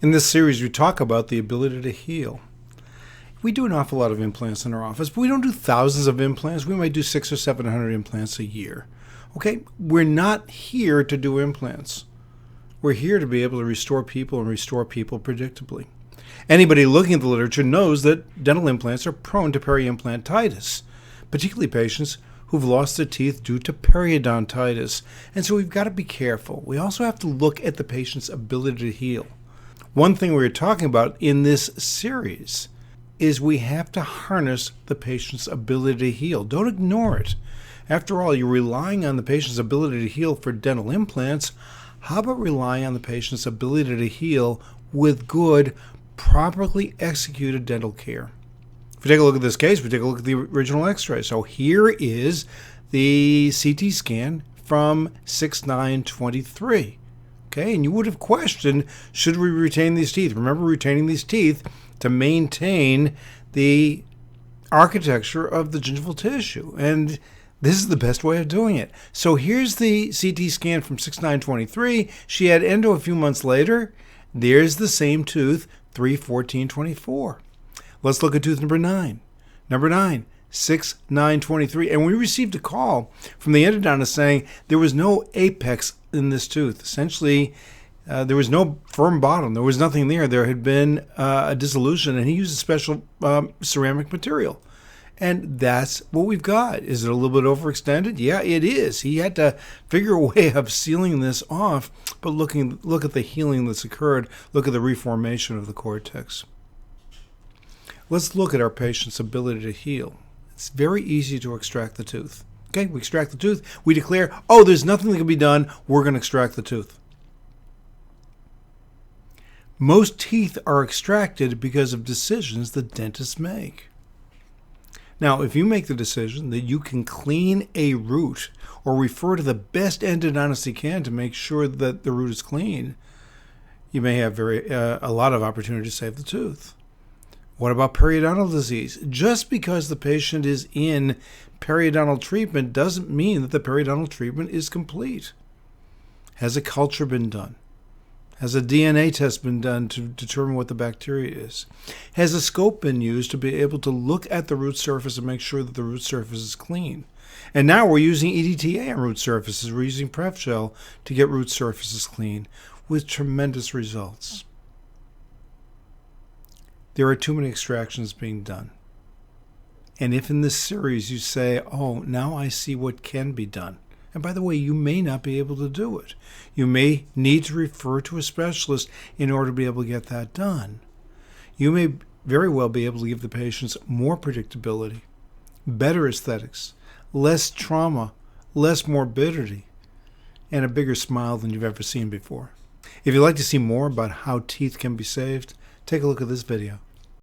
In this series, we talk about the ability to heal. We do an awful lot of implants in our office, but we don't do thousands of implants. We might do 600 or 700 implants a year. Okay, we're not here to do implants. We're here to be able to restore people and restore people predictably. Anybody looking at the literature knows that dental implants are prone to periimplantitis, particularly patients who've lost their teeth due to periodontitis. And so we've got to be careful. We also have to look at the patient's ability to heal. One thing we're talking about in this series is we have to harness the patient's ability to heal. Don't ignore it. After all, you're relying on the patient's ability to heal for dental implants. How about relying on the patient's ability to heal with good, properly executed dental care? If we take a look at this case, we take a look at the original x-ray. So here is the CT scan from 6/9/23. Okay, and you would have questioned, should we retain these teeth? Remember, retaining these teeth to maintain the architecture of the gingival tissue. And this is the best way of doing it. So here's the CT scan from 6/9/23. She had endo a few months later. There's the same tooth, 3/14/24. Let's look at tooth number 9. Number 9, 6/9/23. And we received a call from the endodontist saying there was no apex in this tooth. Essentially, there was no firm bottom. There was nothing there. There had been a dissolution, and he used a special ceramic material. And that's what we've got. Is it a little bit overextended? Yeah, it is. He had to figure a way of sealing this off, but look at the healing that's occurred. Look at the reformation of the cortex. Let's look at our patient's ability to heal. It's very easy to extract the tooth. Okay, we extract the tooth. We declare, oh, there's nothing that can be done. We're going to extract the tooth. Most teeth are extracted because of decisions that dentists make. Now, if you make the decision that you can clean a root or refer to the best endodontist you can to make sure that the root is clean, you may have a lot of opportunity to save the tooth. What about periodontal disease? Just because the patient is in periodontal treatment doesn't mean that the periodontal treatment is complete. Has a culture been done? Has a DNA test been done to determine what the bacteria is? Has a scope been used to be able to look at the root surface and make sure that the root surface is clean? And now we're using EDTA on root surfaces. We're using PrefGel to get root surfaces clean with tremendous results. There are too many extractions being done. And if in this series you say, oh, now I see what can be done. And by the way, you may not be able to do it. You may need to refer to a specialist in order to be able to get that done. You may very well be able to give the patients more predictability, better aesthetics, less trauma, less morbidity, and a bigger smile than you've ever seen before. If you'd like to see more about how teeth can be saved, take a look at this video.